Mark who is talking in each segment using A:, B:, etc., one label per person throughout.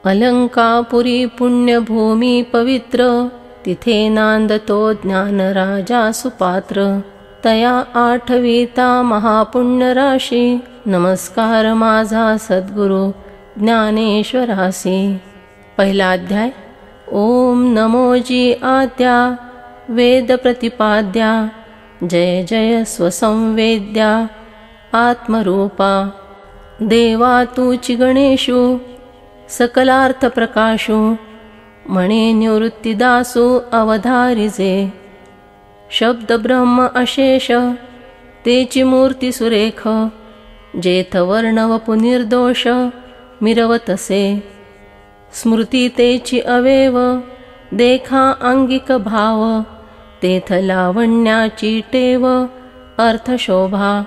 A: अलंकापुरी पुण्यभूमी पवित्र, तिथे नांदतो ज्ञानराजा सुपात्र. तया आठविता महापुण्यराशी, नमस्कार माझा सद्गुरु ज्ञानेश्वरासी. पहिला अध्याय. ओम नमोजी आद्या वेद प्रतिपाद्या, जय जय स्वसंवेद्या आत्मरूपा. देवा तूची गणेशु सकलार्थ प्रकाशु, म्हणे निवृत्तिदासु अवधारिजे. शब्द ब्रह्म अशेष तेची मूर्ती सुरेख, जेथ वर्ण वपु निर्दोष मिरवतसे. स्मृती तेची अवेव देखा अंगिक भाव, तेथ लावण्याची टेव अर्थशोभा.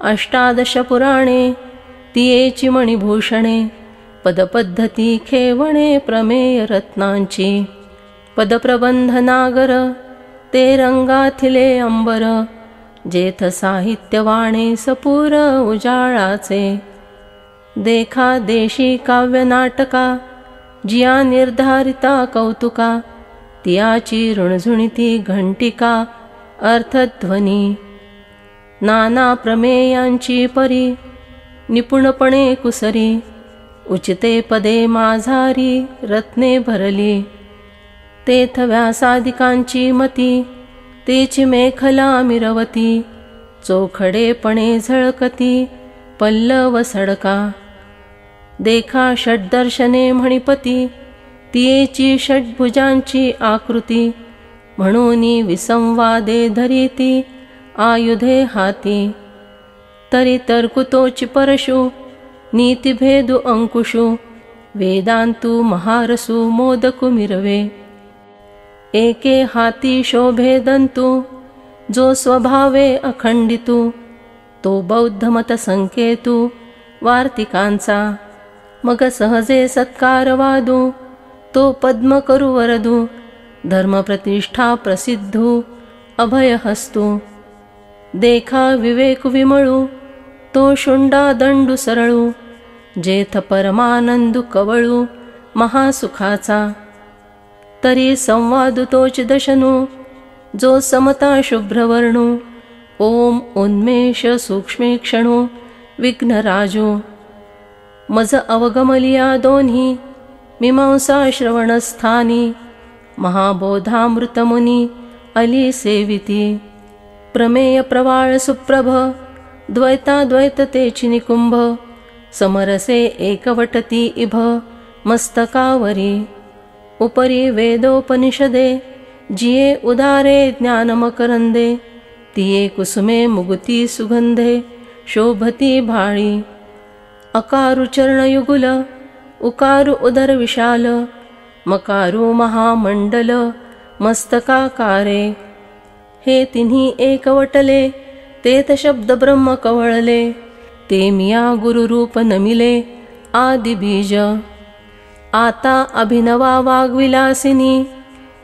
A: अष्टादश पुराणे तियेची मणिभूषणे, पदपद्धती खेवणे प्रमेय रत्नांची. पदप्रबंध नागर ते रंगाथिले अंबर, जेथ साहित्यवाणे सपूर उजाळाचे. देखा देशी काव्य नाटका, जिया निर्धारिता कौतुका, तियाची ऋणझुणिती घंटिका अर्थध्वनी. नाना प्रमेयांची परी निपुणपणे कुसरी, उचिते पदे माझारी रत्ने भरली. तेथ व्यासादिकांची मती, तेची मेखला मिरवती. चोखडेपणे झळकती पल्लव सडका. देखा षड्दर्शने म्हणिपती, तियेची षड्भुजांची आकृती. म्हणूनी विसंवादे धरिती आयुधे हाती. तरी तर्कुतोची परशु, नीतिभेदु अंकुशु. वेदांतु महारसु मोदकु मिरवे. एके हाती शोभे दंतु, जो स्वभावे अखंडितु. तो बौद्धमत संकेतु वार्तिकांचा. मग सहजे सत्कार वादू, तो पद्म करू वरदू. धर्मप्रतिष्ठा प्रसिद्धू अभय हस्तू. देखा विवेक विमळू, तो शुंडा दंडू सरळू. जेथ परमानंदू कवळू महासुखाचा. तरी संवादु तोच दशनू, जो समता शुभ्रवर्णू. ओम उन्मेष सूक्ष्मेक्षणू विघ्नराजू. मज अवगमलिया दोन्ही मीमांसा श्रवणस्थानी. महाबोधामृतमुनी अली सेविती. प्रमेय प्रवाळ सुप्रभ, द्वैताद्वैत तेची निकुंभ. समरसे एकवटती इभ मस्तकावरी. उपरी वेदोपनिषदे, जिये उदारे ज्ञानमकरंदे. तिये कुसुमे मुगुती सुगंधे शोभती भाळी. अकारु चरणयुगुल, उकारु उदर विशाल. मकारु महामंडल मस्तकाकारे. हे तिन्ही एकवटले, तेथ शब्द ब्रह्म कवळले. ते मिया गुरुरूप नमिले आदि बीज. आता अभिनवा वाग्विलासिनी,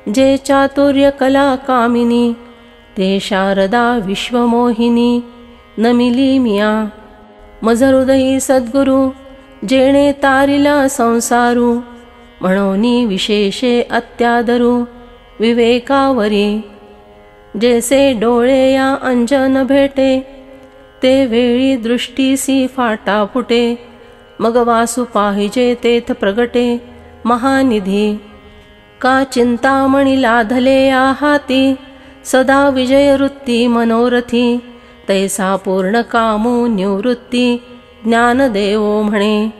A: जे चातुर्य कला कामिनी. ते शारदा विश्वमोहिनी नमिली मिया. मज हृदयी सद्गुरु, जेणे तारिला संसारू. म्हणोनी विशेषे अत्यादरू विवेकावरी. जैसे डोळे या अंजन भेटे, ते वेळी दृष्टीसी फाटा फुटे. मग वासू पाहिजे तेथ प्रगटे महानिधी. का चिंतामणी लाधले या हाती, सदा विजयवृत्ती मनोरथी. तैसा पूर्ण कामो निवृत्ती ज्ञानदेवो म्हणे.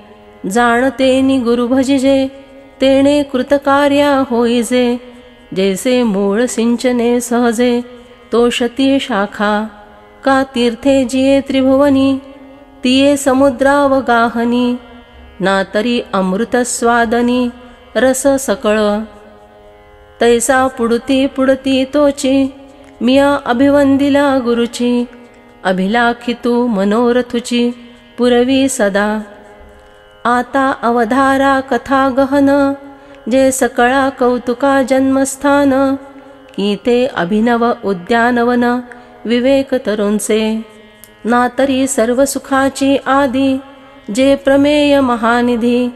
A: जाणतेनी गुरु भजिजे, तेणे कृतकार्या होईजे. जैसे मूळ सिंचने सहजे, तोषती शाखा. का तीर्थे जिये त्रिभुवनी, तिये समुद्रावगाहनी. ना तरी अमृतस्वादनी रस सकळ. तैसा पुडती पुडती तोची, मिया अभिवंदिला गुरुची. अभिलाखितू मनोरथुची पुरवी सदा. आता अवधारा कथा गहन, जे सकळा कौतुका जन्मस्थान. की ते अभिनव उद्यानवन विवेक तरुणचे. ना तरी सर्व सुखाची आदी, जे प्रमेय महानिधी.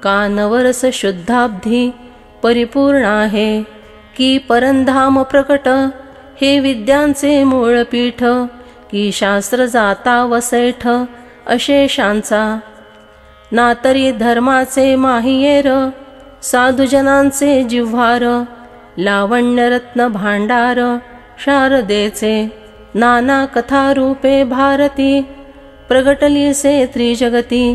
A: का नवरस शुद्धाब्धी परिपूर्ण आहे, की परंधाम प्रकट हे विद्यांचे मूळपीठ, की शास्त्र जाता वसैठ अशेषांचा, ना तरी धर्माचे माहियेर साधुजनांचे जिव्हार, लावण्यरत्न भांडार शारदेचे, नाना कथारूपे भारती प्रगटलीसे त्रिजगती,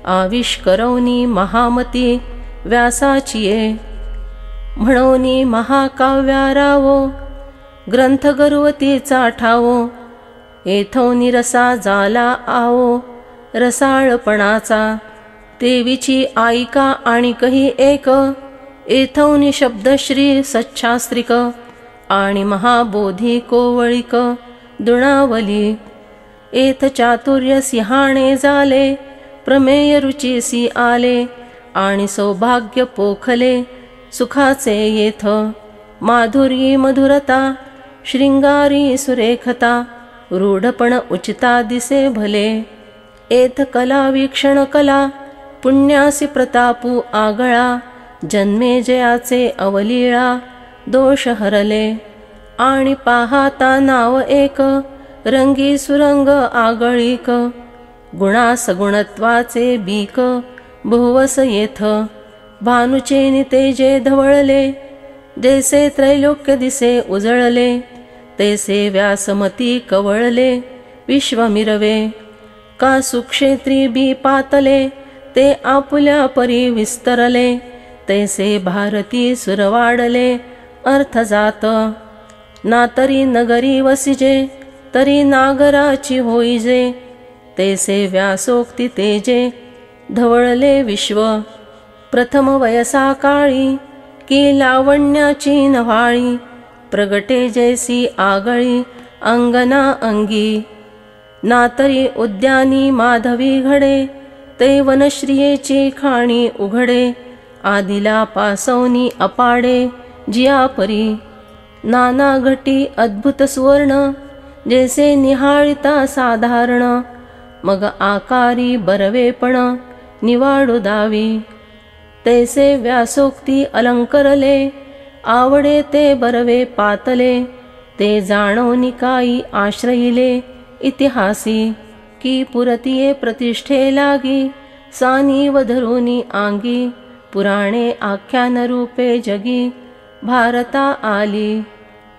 A: आविष्करवनी महामती व्यासाचिये, म्हणोनी महाकाव्यारावो ग्रंथ गरुवतीचा ठावो, येथोनी रसा जाला आवो रसाळपणाचा, देवीची आईका आणि कही एक, येथोनी शब्द श्री सच्छास्त्रिक आणि महाबोधी कोवळिक दुणावली, एथ चातुर्य सिंहाणे झाले प्रमेय रुचीसी आले, आणि सौभाग्य पोखले सुखाचे येथ, माधुरी मधुरता शृंगारी सुरेखता रूढपण उचिता दिसे भले, एथ कला वीक्षण कला पुण्यासी प्रतापू आगळा, जन्मे जयाचे अवलीळा दोष हरले, आणि पाहाता नाव एक रंगी सुरंग आगळीक, गुणास गुणत्वाचे बीक भुवस येथ, भानुचे नितेजे धवळले, जैसे त्रैलोक्य दिसे उजळले, तैसे व्यासमती कवळले विश्व मिरवे, का सुक्षेत्री बी पातले ते आपुल्या परी विस्तरले, तैसे भारती सुरवाडले अर्थ जात, ना तरी नगरी वसिजे तरी नागराची होईजे, तैसे व्यासोक्ती तेजे धवळले विश्व, प्रथम वयसा काळी की लावण्याची नव्हाळी, प्रगटे जैसी आगळी अंगना अंगी, ना तरी उद्यानी माधवी घडे ते वनश्रियेची खाणी उघडे, आदिला पासवनी अपाडे जिया परी, नाना घटी अद्भुत सुवर्ण जैसे निहाळिता साधारण, मग आकारी बरवेपण निवाडू दावी, तैसे व्यासोक्ती अलंकरले आवडे ते बरवे पातले, ते जाणवनी काही आश्रयिले इतिहासी, की पुरतिये प्रतिष्ठे लागी सानी व धरुनी आंगी, पुराणे आख्यान रूपे जगी भारता आली,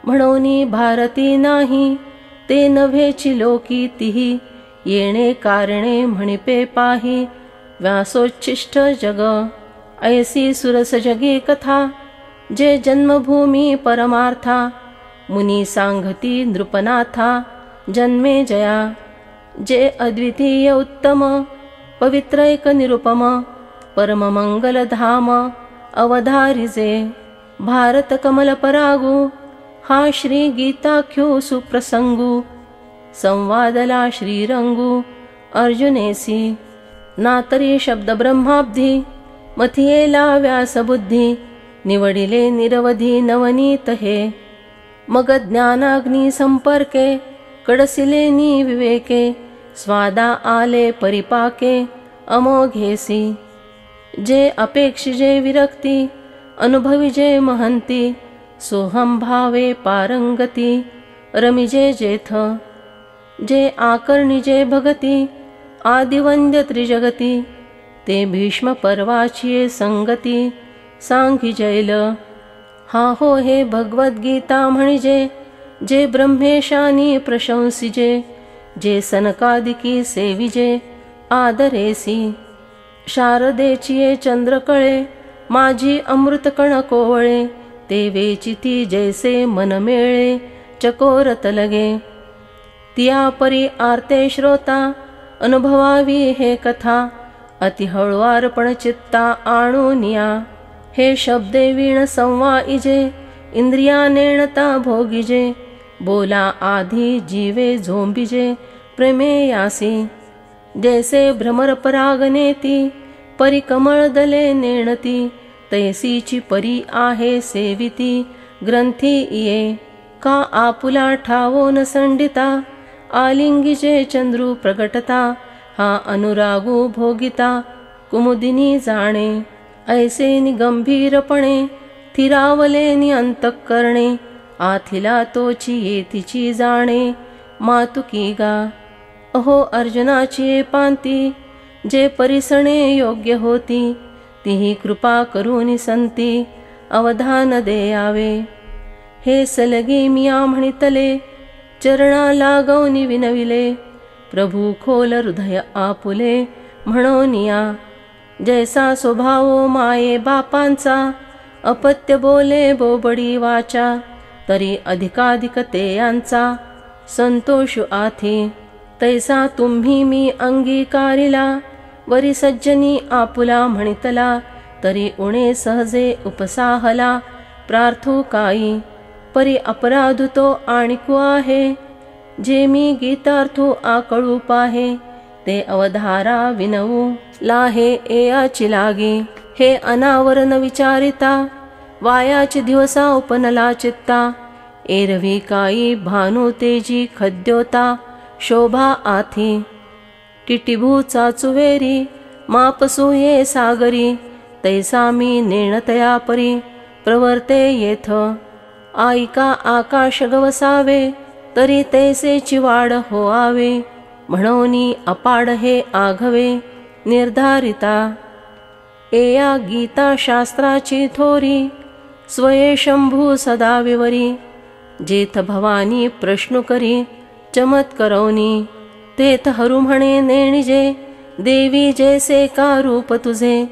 A: म्हणोनी भारती नाही ते नव्हेची लोकी तिही, येणे कारणे म्हणिपे पाही व्यासोच्छिष्ट जग, ऐसी सुरस जगी कथा जे जन्मभूमी परमार्था, मुनी सांगती नृपनाथा जन्मे जया, जे अद्वितीय उत्तम पवित्रैक निरुपम परम मंगल धाम अवधारिजे, भारत कमल परागू हा श्री गीताख्यो सुप्रसंगू, संवादला श्रीरंगू अर्जुनेसी, ना तरी शब्द ब्रह्माब्धी मथियेला व्यासबुद्धी, निवडिले निरवधी नवनीत हे, मग ज्ञानाग्नी संपर्के कडसिले नी विवेके, स्वादा आले परिपाके अमोघेसी, जे अपेक्षिजे विरक्ती अनुभविजे महंती, सोहम भावे पारंगती रमिजे जेथ, जे आकर्णिजे भगती आदिवंद्य त्रिजगती, ते भीष्म पर्वाची संगती सांगी जैल, हा हो हे भगवद्गीता म्हणजे जे ब्रह्मेशानी प्रशंसिजे, जे सनकादिकी सेविजे आदरेसी, शारदेचिये चंद्रकळे माझी अमृतकण कोवळे, ते वेचिती जैसे मनमेळे चकोरत लगे, तिया परी आर्ते श्रोता अनुभवावी हे कथा, अति हळुवारपण चित्ता आणूनिया, हे शब्दे वीण संवाइजे इंद्रिया नेणता भोगिजे, बोला आधी जीवे झोंबिजे प्रेमेयासी, जैसे भ्रमर परागनेती परी कमळ दले नेणती, तैसीची परी आहे सेविती ग्रंथी ये, का आपुला ठावो न संडिता आलिंगीचे चंद्रू प्रगटता, हा अनुरागू भोगिता कुमुदिनी जाणे, ऐसे गंभीरपणे थिरावले अंतःकरणे, आथिला तोची येतीची जाणे मातुकी गा. अहो अर्जुनाची पांती, जे परिसणे योग्य होती, तीही कृपा करून संती अवधान देयावे. हे सलगी मिया म्हणितले, चरणा लागवनी विनविले, प्रभू खोल हृदय आपुले म्हणोनिया. जैसा स्वभाव माये बापांचा, अपत्य बोले बोबडी वाचा, तरी अधिकाधिक ते यांचा संतोष आथी. तैसा तुम्ही मी अंगीकारिला, वरी सज्जनी आपुला म्हणितला, तरी उणे सहजे उपसाहला प्रार्थो काही. परी अपराधू तो आणिकू आहे, जे मी गीतार्थो आकळू पाहे, ते अवधारा विनवू लाहे एयाची लागी. हे अनावरण विचारिता, वायाची दिवसा उपनला चित्ता, एरवी काई भानु तेजी खद्योता शोभा आथी. टिटिभू चाचुवेरी मापसूये सागरी, तैसा मी नेणतया परी प्रवर्ते येथ. आईका आकाश गवसावे, तरी तैसेची वाढ होआवे, म्हणोनी अपाड हे आघवे निर्धारिता. एया गीता शास्त्राची थोरी, स्वये शंभू सदा विवरी, जेथ भवानी प्रश्न करी चमत्करवनी. तेथ हरू म्हणे नेणिजे, देवी जैसे का रूप तुझे,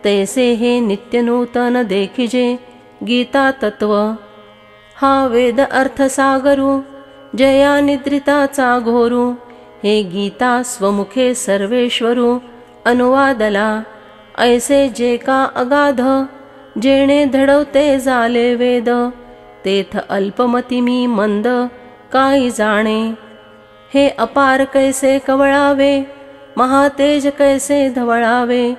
A: तैसे हे नित्य नूतन देखिजे गीता तत्व. हा वेद अर्थ सागरू, जया निद्रिताचा घोरू, हे गीता स्वमुखे सर्वेश्वरू अनुवादला. ऐसे जे का अगाध, जेणे धडवते झाले वेद, तेथ अल्पमती मी मंद काही जाणे. हे अपार कैसे कवळावे, महातेज कैसे धवळावे,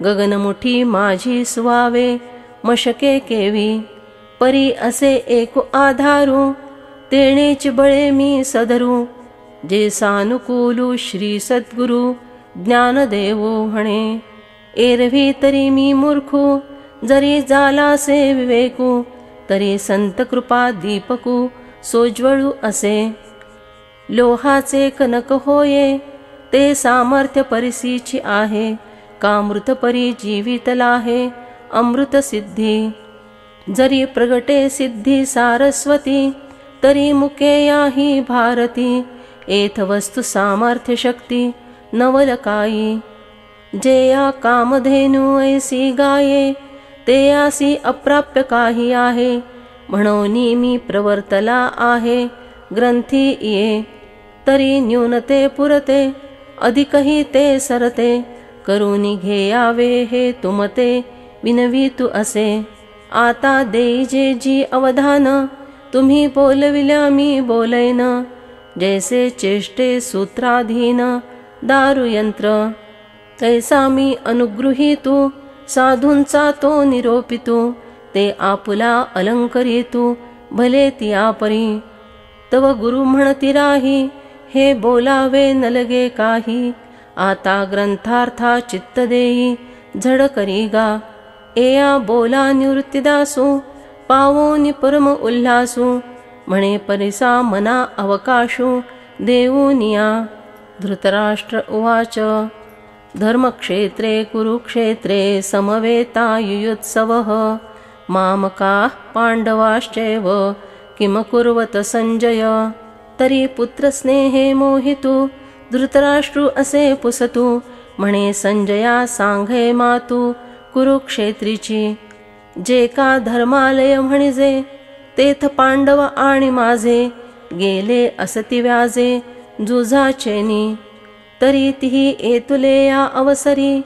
A: गगनमुठी माझी सुवावे मशके केवी. परी असे एक आधारू, तेणेच बळे मी सधरू, जे सानुकूलू श्री सद्गुरु ज्ञानदेवो म्हणे. एरवी तरी मी मूर्खू, जरी जालासे विवेकू, तरी संत कृपा दीपकू सोज्वळू असे. लोहाचे कनक होये, ते सामर्थ्य परिसीची आहे, कामृत परी जीवितलाहे अमृत सिद्धी. जरी प्रगटे सिद्धी सारस्वती, तरी मुके याही भारती, एथ वस्तु सामर्थ्य शक्ती नवलकाई. जे या कामधेनु ऐसी गाये, ते यासी अप्राप्य काही आहे, म्हणोनी मी प्रवर्तला आहे ग्रंथी ये. तरी न्यूनते पुरते, अधिकही ते सरते, करुनी घेयावे हे तुमते विनवितु असे. आता देईजे जी अवधान, तुम्ही बोलविल्या मी बोलैन, जैसे चेष्टे सूत्राधीन दारुयंत्र. तैसा मी अनुगृहीतू, साधूंचा तो निरोपितू, ते आपुला अलंकरितू भले तियापरी. तव गुरु म्हणती राही, हे बोलावे नलगे काही, आता ग्रंथार्था चित्त देई झड करी गा. एया बोला निवृत्तिदासू, पावोनी परम उल्हासू, म्हणे परिसा मना अवकाशू देऊनिया. धृतराष्ट्र उवाच, धर्मक्षेत्रे कुरुक्षेत्रे समवेतायुयुत्सवः, मामकाः पांडवाश्चैव किम कुर्वत संजय. तरी पुत्रस्नेहे मोहितू, धृतराष्ट्रू असे पुसतू, म्हणे संजया सांगे मातू कुरुक्षेत्रीची. जे का धर्मालय म्हणिजे, तेथ पांडव आणि माझे, गेले असती व्याजे जुझाचेनी. तरी तिही एतुले या अवसरी,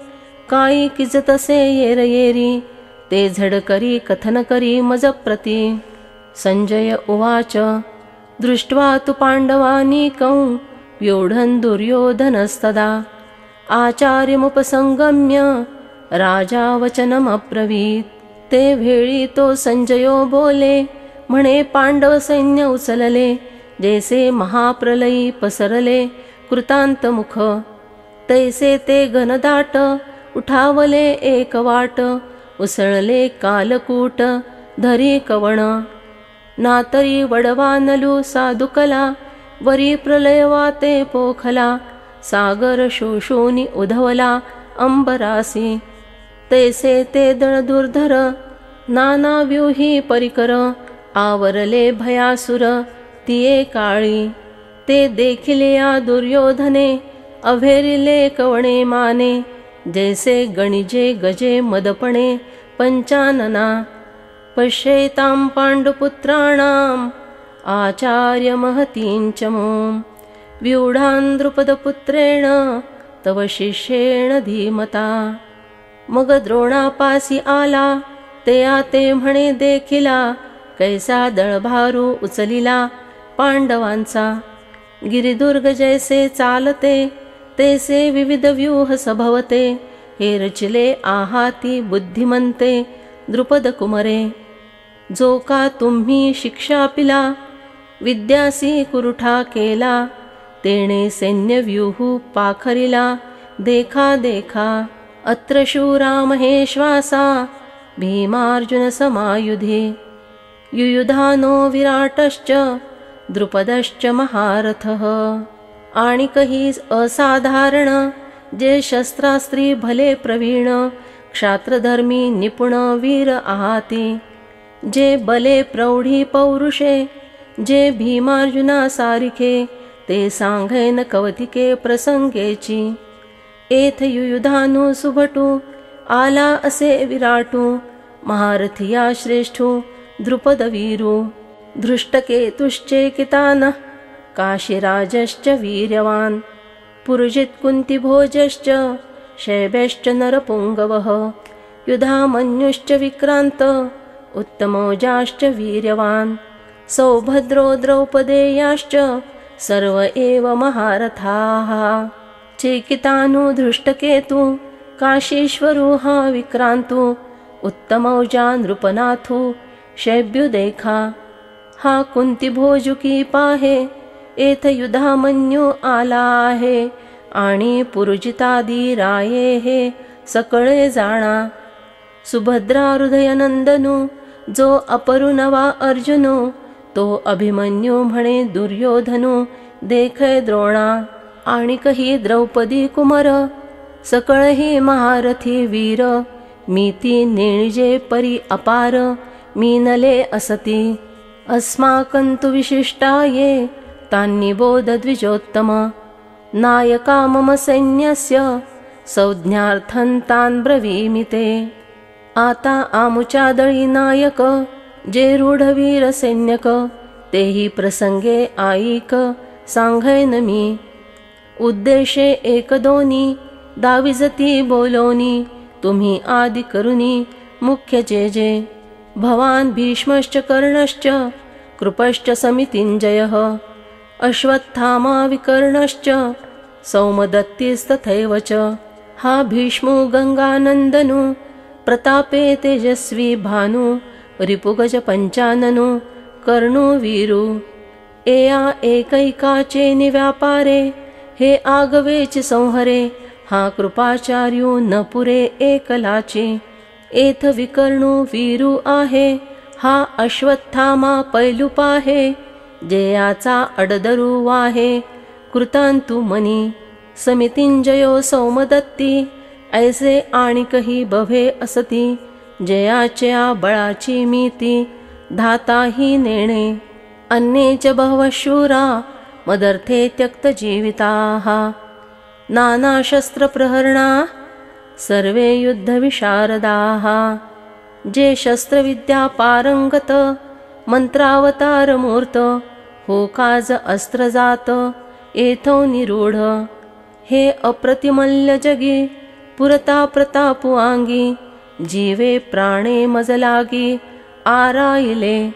A: काही किजतसे येर येरी, ते झडकरी कथन करी मज प्रती. संजय उवाच, दृष्ट्वा तु पांडवानीकं व्यूढं दुर्योधनस्तदा, आचार्यमुपसंगम्य राजा वचनमब्रवीत्. ते वेळी तो संजयो बोले, म्हणे पांडव सैन्य उचलले, जैसे महाप्रलयी पसरले कृतांत मुख. तैसे ते घनदाट उठावले एक वाट, उसळले कालकूट धरी कवण. नातरी वडवानलू साधुकला, वरी प्रलय वाते पोखला. सागर शोषोनी उधवला अंबरासी, तैसे ते दळ दुर्धर नाना व्यूही परिकर. आवरले भयासुर तिये काळी, ते देखिलिया दुर्योधने अभेरिले कवणे माने. जैसे गणिजे गजे मदपणे पंचानना, पश्येतां पांडुपुत्राणाम् आचार्य महतीं मों. व्यूढान् द्रुपदपुत्रेण तव शिष्येण धीमता. मग द्रोणापासी आला, ते आते म्हणे देखिला. कैसा दळभारू उचलिला पांडवांचा. गिरिदुर्ग जैसे चालते, तैसे विविध व्यूह सभवते. हे रचिले आहाती बुद्धिमंते द्रुपद कुमरे. जो का तुम्ही शिक्षा पिला, विद्यासी कुरुठा केला. तेणे सैन्य व्यूह पाखरिला देखा देखा. अत्र शूरा महेश्वासा भीमार्जुन समायुधे. युयुधानो विराटश्च द्रुपदश्च महारथः. आणिकही असाधारण, जे शस्त्रास्त्री भले प्रवीण. क्षात्रधर्मी निपुण वीर आहाती, जे बले प्रौढी पौरुषे. जे भीमार्जुना सारिखे, ते सांगेन कवतिके प्रसंगेची. एथ युयुधानु सुभटू, आला असे विराटू. महारथिया श्रेष्ठू द्रुपदवीरू. धृष्टकेतुश्चेकितानः काशीराजश्च वीर्यवान्. पुरुजित्कुन्तिभोजश्च शैब्यश्च नरपुङ्गवः. युधामन्युश्च विक्रान्त उत्तमौजाश्च वीर्यवान्. सौभद्रो द्रौपदेयाश्च सर्व एव महारथाः. चेकितानु धृष्टकेतु काशीश्वरू हा विक्रांतु. उत्तमौजा नृपनाथू शैब्युदेखा. हा कुंतीभोजुकी पाहे, एथ युधामन्यू आला आहे. आणि पुरुजितादी राये हे सकळे जाणा. सुभद्रा हृदयनंदनू, जो अपरु नवा अर्जुनू. तो अभिमन्यू म्हणे दुर्योधनू देखे द्रोणा. आणिकही द्रौपदी कुमर, सकळही महारथी वीर. मीती नेणिजे परी अपार, मीनले असती. अस्माकंतु विशिष्टा ये, तान्नि बोध द्विजोत्तम. नायका मम सैन्यस्य, संज्ञार्थं तान् ब्रवीमि ते. आता आमुच्या दळी नायक, जे रूढवीर सैन्यक. तेही प्रसंगे आईक सांगैन मी. उद्देशे एक दोनी, दाविजती बोलोनी. तुम्ही आदि करुनी मुख्य जे जे. भवान् भीष्मश्च कर्णश्च कृपश्च समितिञ्जयः. अश्वत्थामा विकर्णश्च सौमदत्तिस्तथैव च. हा भीष्मो गंगानंदनु, प्रतापे तेजस्वी भानु. रिपुगज पंचाननु, कर्णो वीरू. एया एकैकाचे निव्यापारे, हे आगवेच संहरे. हा कृपाचार्यो न पुरे एकलाचे. एथ विकर्णो वीरू आहे, हा अश्वत्थामा पैलुपाहे. जयाचा अडदरू वाहे, कृतांतु मनी. समितिंजयो सौमदत्ती, ऐसे आणिकही बभे असती. जयाच्या बळाची मीती, धाताही नेणे. अन्ये च बहवः शूरा, मदर्थे त्यक्तजीविताः. नाना शस्त्रप्रहरणा, सर्वे युद्धविशारदाः. जे शस्त्रविद्या पारंगत, मंत्रावतार मूर्त. होकाज अस्त्रजात, एथो निरूढ. हे अप्रतिमल्य जगी, पुरता प्रतापु आंगी. जीवे प्राणे मजलागी, आरायले.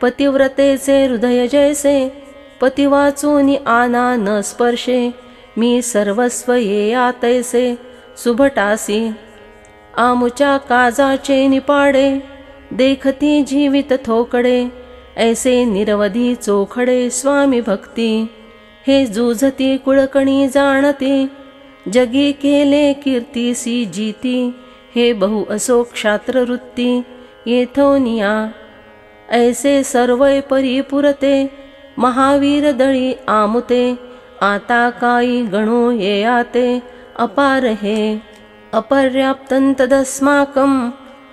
A: पतिव्रतेचे हृदय जैसे, पती वाचूनी आना न स्पर्शे. मी सर्वस्व येया तैसे सुभटासी. आमुच्या काजाचे निपाडे, देखती जीवित थोकडे. ऐसे निरवधी चोखडे स्वामी भक्ती. हे जूझती कुळकणी जाणती, जगी केले कीर्तीसी जीती, हे बहु असो क्षात्रवृत्ती येथोनिया। ऐसे सर्वय परिपुरते, महावीर दळी आमुते, आता काई गणो येयाते अपार हे। अपर्याप्तं तदस्माकं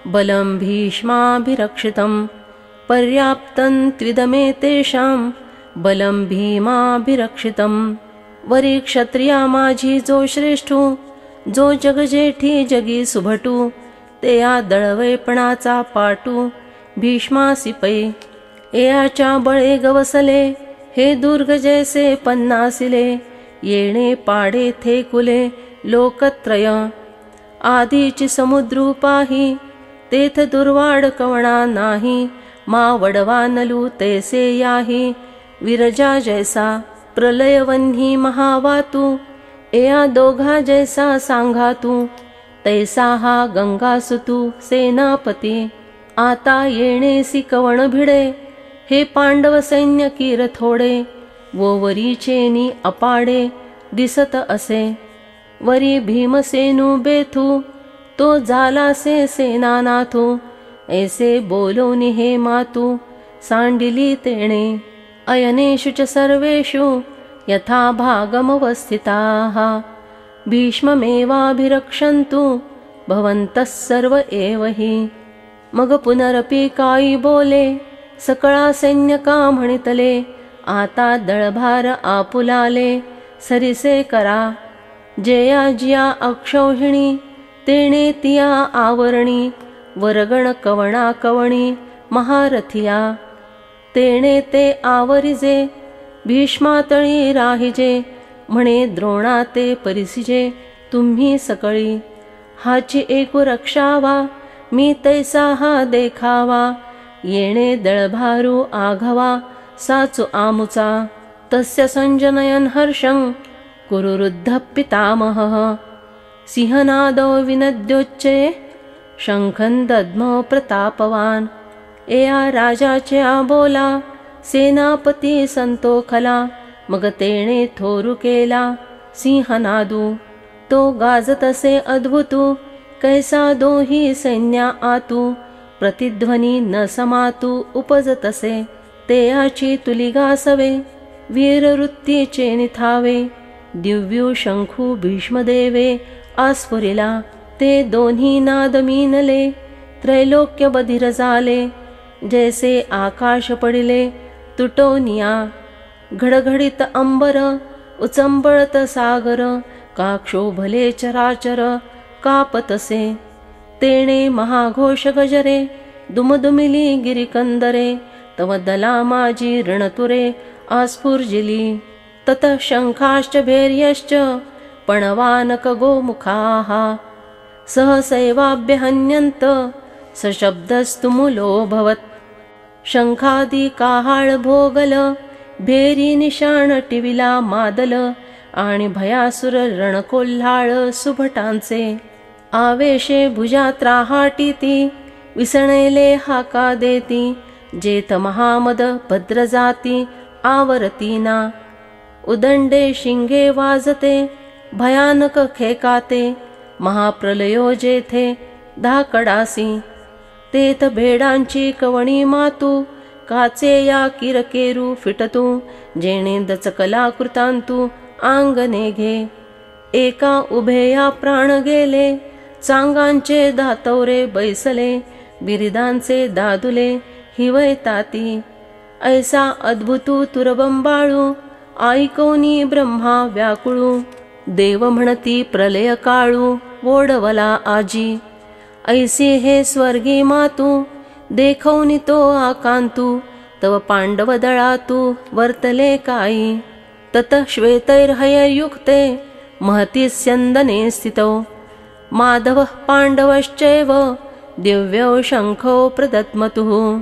A: बलं भीष्माभिरक्षितं, पर्याप्तं त्रिदमेतेषां बलं भीमाभिरक्षितं। वरी क्षत्रिया माझी जो श्रेष्ठू, जो जगजेठी जगी सुभटू, ते या दळवैपणाचा पाटू भीष्मासी पै। एयाच्या बळे गवसले, हे दुर्ग जैसे पन्नासिले, येणे पाडे थे कुले लोकत्रय। आधीची समुद्रू पाही, तेथ दुर्वाड कवणा नाही, मा वडवा नलू तैसे याही, विरजा जैसा प्रलयवन्ही महावातू, एया दोघा जैसा सांगा तू, तैसा हा गंगासुतू सेनापती। आता येणेसी कवण भिडे, हे पांडव सैन्य कीर थोडे, वो वरीचेनी अपाडे दिसत असे। वरी भीमसेनू बेथू, तो झालासे सेनानाथू, ऐसे बोलोनी हे मातू सांडिली तेणे। अयनेषु च सर्वेषु यथा भागमवस्थिताः, भीष्ममेवाभिरक्षन्तु भवन्तः सर्व एव हि। मग पुनरपि काई बोले, सकळा सैन्यका म्हणितले, आता दळभार आपुलाले सरिसे करा। जेया जिया अक्षौहिणी, तेणे तिया आवरणी, वरगण कवणा कवणी महारथिया। तेणे ते आवरिजे, भीष्मातळी राहिजे, म्हणे द्रोणा ते परिसिजे तुम्ही सकळी। हाची एकू रक्षावा, मी तैसा हा देखावा, येणे दळभारू आघवा साचू आमुचा। तस्य संजनयन हर्षं कुरुरुद्ध पितामहः, सिंहनादो विनद्योच्चे शंखं दद्मो प्रतापवान। एया राजाच्या बोला, सेनापती संतोखला, मग तेणे थोरू केला सिंहनादू। तो गाजतसे अद्भुतू, कैसा दोही सैन्या आतू, प्रतिध्वनी न समातू उपजतसे। तेयाची तुलिगासवे, वीरवृत्तीचे निथावे, दिव्यू शंखू भीष्मदेवे आस्फुरिला। ते दोन्ही नाद मीनले, त्रैलोक्य बधिर झाले, जैसे आकाश पडिले तुटोनिया। घडघडित अंबर, उचंबळत सागर, का क्षोभले चराचर कापतसे। तेणे महाघोष गजरे, दुमदुमिली गिरिकंदरे, तव दला माझी रणतुरे आस्फुर्जिली। ततः शंखाश्च भैर्यश्च पणवानक गोमुखाः, सहसैवाभ्यहन्यन्त सशब्दस्तुमुलोऽभवत्। शंखादी काहाळ भोगल, भेरी निशाण टिविला मादल, आणि भयासुर रणकोल्हाळ सुभटांचे। आवेशे भुजा त्राहाटीती, विसणेले हाका देती, जेथ महामद भद्रजाती आवरतीना। उदंडे शिंगे वाजते, भयानक खेकाते, महाप्रलयो जेथे धाकडासी। तेथ भेडांची कवणी मातू, काचे या किरकेरू फिटतू, जेणे दचकला कृतांतू आंगणे घे। एका उभे या प्राण गेले, चांगांचे दातवरे बैसले, बिरिदांचे दादुले हिवैताती। ऐसा अद्भुतू तुरबंबाळू, ऐकोनी ब्रह्मा व्याकुळू, देव म्हणती प्रलय काळू ओढवला आजी। ऐसी हे स्वर्गी मातू, देखवनी तो आकांतू, तव पांडव दळातू वर्तले काई। ततः श्वेतैर्हयर्युक्ते महती स्यंदने स्थितौ, माधवः पांडवश्चैव दिव्यौ शंखौ प्रदत्मतुः।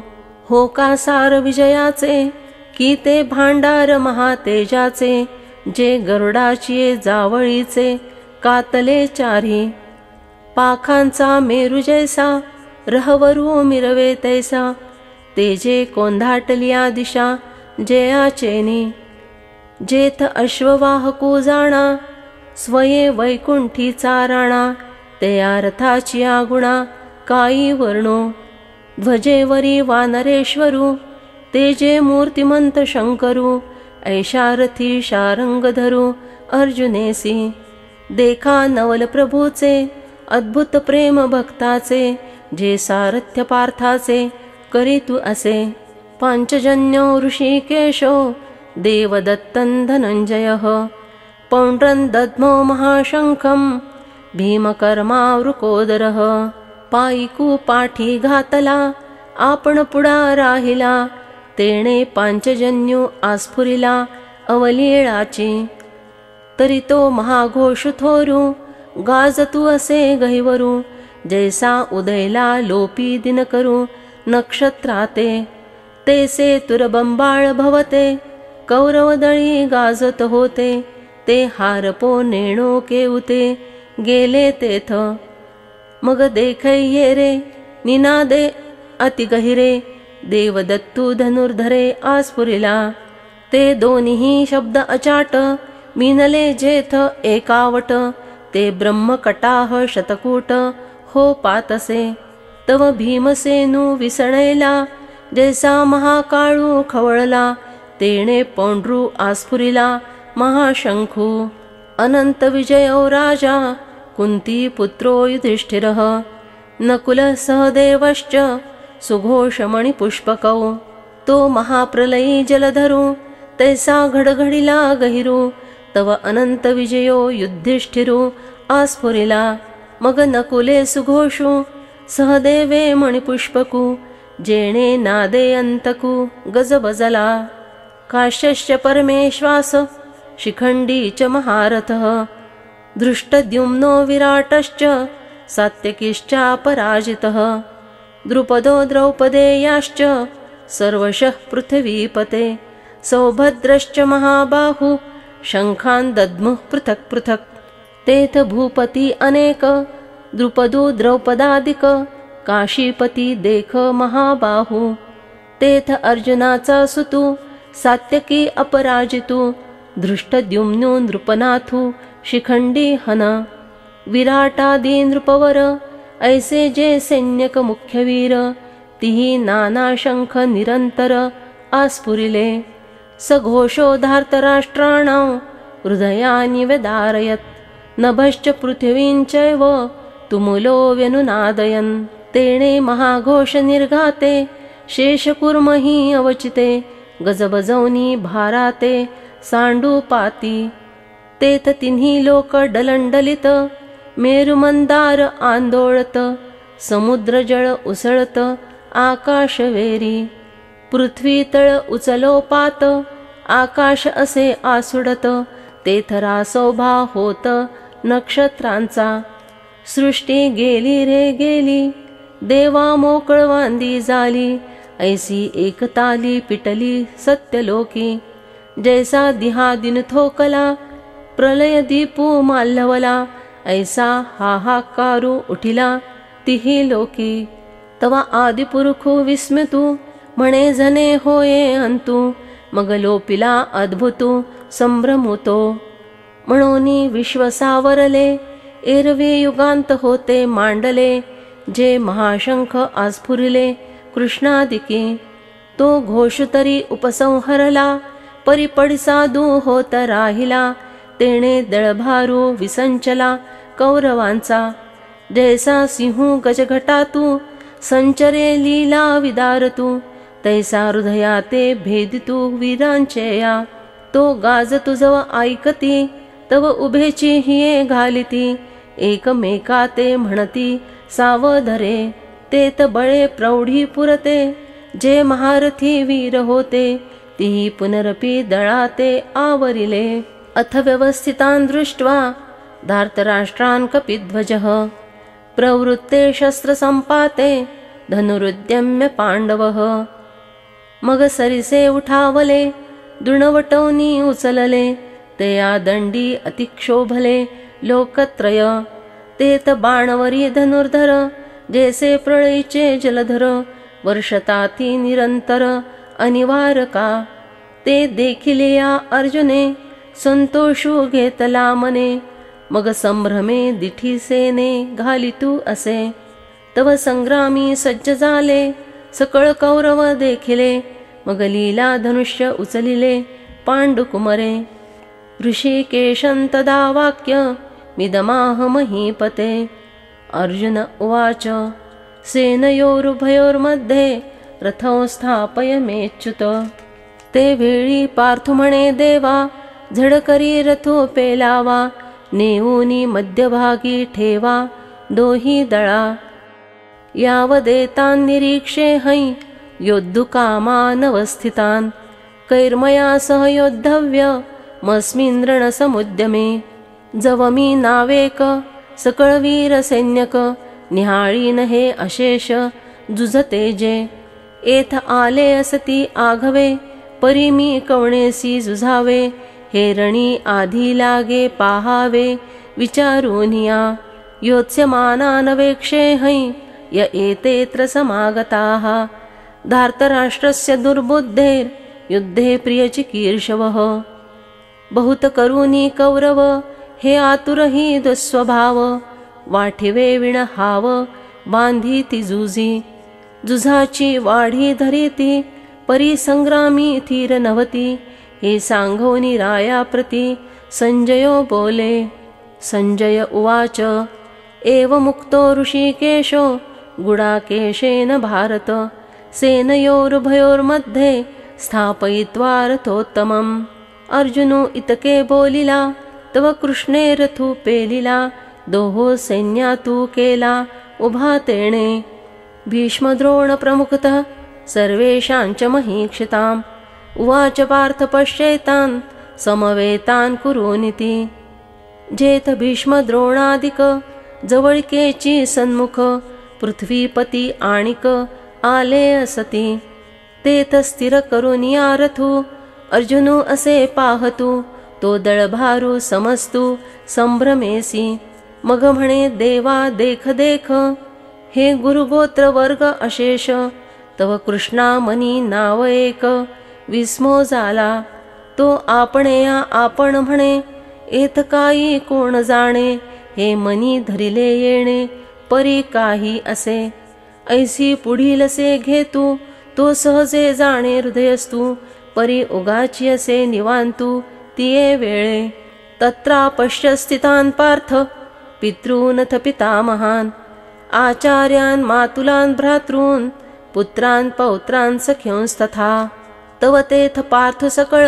A: होकासार विजयाचे, की ते भांडार महातेजाचे, जे गरुडाची जावळीचे कातले चारी। पाखांचा मेरू जैसा, रहवरू मिरवे तैसा, तेजे कोंधाटलिया दिशा जयाचेनी। जेथ अश्ववाहकू जाणा, स्वये वैकुंठीचा राणा, त्या रथाची आगुणा काही वर्णो. ध्वजेवरी वानरेश्वरू, तेजे मूर्तिमंत शंकरू, ऐशा रथी शारंग धरू अर्जुनेसी. देखा नवल प्रभूचे, अद्भुत प्रेम भक्ताचे, जे सारथ्य पार्थाचे करीतु असे. पांचजन्यो ऋषिकेशो, देवदत्तं धनंजयः, पौंड्रं दद्मो महाशंखं, भीमकर्मावृकोदरः. पायिकू पाठी घातला, आपण पुढा राहिला, तेणे पांचजन्यू आस्फुरिला अवलीळाची. तरी तो महाघोष थोरू, गाजतू असे गहिवरू, जैसा उदयला लोपी दिन करू नक्षत्राते. तेसे तुरबंबाळ भवते, कौरवदळी गाजत होते, ते हारपो नेणो केउते गेले तेथ. मग देखैये रे निनादे अति गहिरे, देवदत्तू धनुर्धरे आस्फुरिला. ते दोन्ही शब्द अचाट, मिनले जेथ एकावट, ते ब्रह्मकटाह शतकूट हो पातसे. तव भीमसेनू विसणैला, जैसा महाकाळू खवळला, तेणे पौंड्रू आस्फुरिला महाशंखू. अनंत विजयो राजा, कुंती पुत्रो युधिष्ठिरः, नकुलः सहदेवश्च, सुघोषमणिपुष्पकौ. तो महाप्रलयी जलधरू, तैसा घडघडिला गहिरू, तव अनंत विजयो युधिष्ठिरू आस्फुरिला. मग नकुले सुघोषू, सहदेवे मणिपुष्पकू, जेणे नादे अंतकू गजबजला. काश्यश्च परमेश्वास, शिखंडी च महारथः, धृष्टद्युम्नो विराटश्च, सात्यकीश्चापराजितः. द्रुपदो द्रौपदेयाश्च, सर्वशः पृथिवीपते, सौभद्रश्च महाबाहु, शंखान् दद्मुः पृथक् पृथक्. तेथ भूपती अनेक, द्रुपदो द्रौपदादिक, काशीपती देख महाबाहु. तेथ अर्जुनाचा सुतू, सात्यकी अपराजितू, धृष्टद्युम्नो नृपनाथू शिखंडी हन. विराटादी नृपवर, ऐसे जे सैन्यक मुख्यवीर, तिही नाना शंख निरंतर आस्फुरिले. सघोषो धार्तराष्ट्राणां, हृदयानि व्यदारयत्, नभश्च पृथिवीञ्चैव तुमुलो व्यनुनादयन्. तेणे महाघोष निर्घाते, शेषकुर्महि अवचिते, गजबजौनी भाराते सांडूपाती. तेथ तिन्ही लोक डलंडलित, मेरुमंदार आंदोळत, समुद्र जळ उसळत आकाशवेरी. पृथ्वी तळ उचलोपात, आकाश असे आसुडत, तेथ रासोभा होत नक्षत्रांचा. सृष्टी गेली रे गेली, देवा मोकळवांदी झाली, ऐसी एकताली पिटली सत्यलोकी. जैसा दिहादिन थोकला, प्रलय दीपू माल्लवला, ऐसा हाहाकारू उठिला तिही लोकी. तवा आदिपुरुखू विस्मितू, म्हणे जने होये अंतू, मग लोपिला अद्भुतू संभ्रमुतो. म्हणोनी विश्व सावरले, एरवी युगांत होते मांडले, जे महाशंख आस्फुरिले कृष्णादिकी. तो घोष तरी उपसंहरला, परिपडिसादू होत राहिला, तेणे दळभारू विसंचला कौरवांचा. जैसा सिंहू गजघटातू, संचरे लीला विदारतू, तैसा हृदयाते भेदितू वीरांचेया. तो गाज तुझव ऐकती, तव उभेची हिये घालिती, एकमेकाते म्हणती सावधरे. तेत बळे प्रौढी पुरते, जे महारथी वीर होते, ती पुनरपि दळाते आवरिले. अथ व्यवस्थितान् दृष्ट्वा, धार्तराष्ट्रान् कपिध्वजः, प्रवृत्ते शस्त्रसंपाते, धनुरुद्यम्य पांडवः. मग सरिसे उठावले, दृणवटौनी उचलले, तया दंडी अतिक्षोभले लोकत्रय. तेत बाणवरी धनुर्धर, जैसे प्रळयीचे जलधर, वर्षताती निरंतर अनिवारका. ते देखिले या अर्जुने, संतोषू घेतला मने, मग संभ्रमे दिठी सेने घालितू असे. तव संग्रामी सज्ज झाले सकळ कौरव देखिले. मग लीला धनुष्य उचलिले पांडुकुमरे. ऋषिकेशं तदा वाक्य मिदमाह महीपते. अर्जुन उवाच सेनयोरुभयोर्मध्ये रथौ स्थापयमेच्युत. ते वेळी पार्थ म्हणे देवा झडकरी रथो पेलावा. नेऊनी मध्यभागी ठेवा दोही दळा. यावदेतान् निरीक्षे है योद्धुकामानवस्थितान्. कैर्मया सह योद्धव्यमस्मिन् रणसमुद्यमे. जवमी नावेक सकळवीर सैन्यक. निहाळीन हे अशेष जुझते जे. एथ आले असती आघवे परिमी कवणेसी जुझावे. हे रणी आधी लागे पाहावे विचारूनिया. योत्स्यमानानवेक्षे है य एतेऽत्र समागताः. धार्तराष्ट्रस्य दुर्बुद्धेर् युद्धे प्रियचिकीर्षवः. बहुत करूनी कौरव हे आतुरही दुस्वभाव. वाठिवे विणहाव बांधीती जुजी. जुझाची वाढी धरीती परिसंग्रामी थीर नव्हती. हे सांगोनी रायाप्रती संजयो बोले. संजय उवाच एवमुक्तो ऋषिकेशो गुडाकेशेन भारत. सेनयोरुभयोर्मध्ये स्थापयित्वा रथोत्तमम्. अर्जुनो इतके बोलिला तव कृष्णे रथु पेलिला. दोहो सैन्यातू केला उभा तेणे. भीष्मद्रोण प्रमुखतः सर्वेषांच महीक्षिताम्. उवाच पार्थ पश्येतान् समवेतान् कुरूनिति. जेथ भीष्मद्रोणादिक जवळकेची सन्मुख. पृथ्वीपती आणिक आले असती. तेथ स्थिर करुनिया रथू अर्जुनू असे पाहतू. तो दळभारू समस्तू संभ्रमेसी. मग म्हणे देवा देख देख हे गुरुगोत्र वर्ग अशेष. तव कृष्णा मनी नाव एक विस्मो झाला. तो आपणेया आपण म्हणे एथ काही कोण जाणे. हे मनी धरिले येणे परी काही असे. ऐसी पुढीलसे घेतू तो सहजे जाणे हृदयस्तू. परी उगाची असे निवांतू तिये वेळे. तत्रापश्य स्थितान् पार्थ पितॄनथ पितामहान्. आचार्यान् मातुलान् भ्रातॄन् पुत्रान् पौत्रान् सख्योंस्तथा. तव तेथ पार्थ सकळ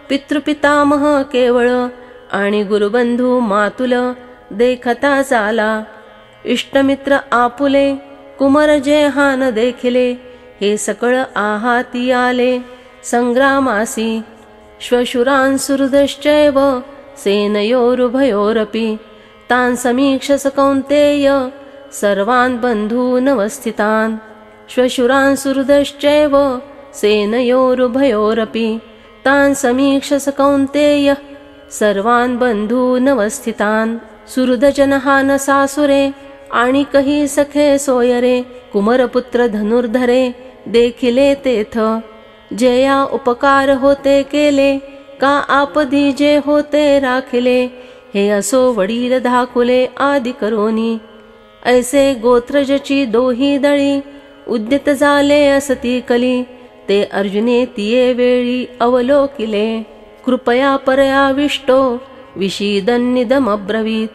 A: पितृपितामह केवळ. आणि गुरुबंधू मातुल देखता झाला. इष्टमित्र आपुले कुमर जे हान देखिले. हे सकळ आहाती आले संग्रामासी. श्वशुरान् सुहृदश्चैव सेनयोरुभयोरपि. तान् समीक्षस कौन्तेय सर्वान् बन्धूनवस्थितान्. श्वशुरान् सुहृदश्चैव सेनयोरुभयोरपि. तान् समीक्षस कौन्तेय सर्वान् बन्धूनवस्थितान्. सुहृदजनहान सासुरे आणि कही सखे सोयरे. कुमरपुत्र धनुर्धरे देखिले तेथ. जया उपकार होते केले का आपदी जे होते राखिले. हे असो वडील धाकुले आदि करोनी. ऐसे गोत्रजची दोही दळी उद्यत झाले असती कली. ते अर्जुने तिये वेळी अवलोकिले. कृपया परयाविष्टो विषीदन्निदमब्रवीत्.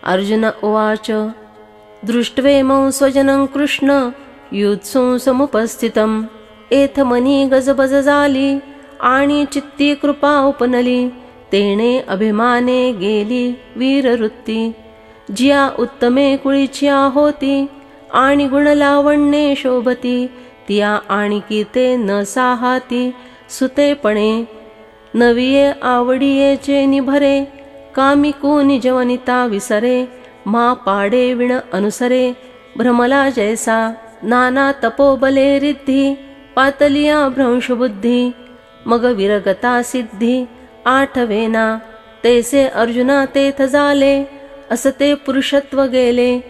A: अर्जुन उवाच दृष्ट्वेमं स्वजनं कृष्ण युत्सुं समुपस्थितम्. एथ मनी गजबज झाली आणि चित्ती कृपा उपनली. तेणे अभिमाने गेली वीरवृत्ती. जिया उत्तमे कुळीच्या होती आणि गुणलावण्ये शोभती. तिया आणिकी ते न साहाती सुतेपणे. नविये आवडियेचे निभरे कामिकू निजवनिता विसरे. मा पाडे विण अनुसरे भ्रमला जैसा. नाना तपोबले रिद्धी पातलिया भ्रंशबुद्धी. मग विरगता सिद्धी आठवेना. तैसे अर्जुना तेथ झाले असते पुरुषत्व गेले.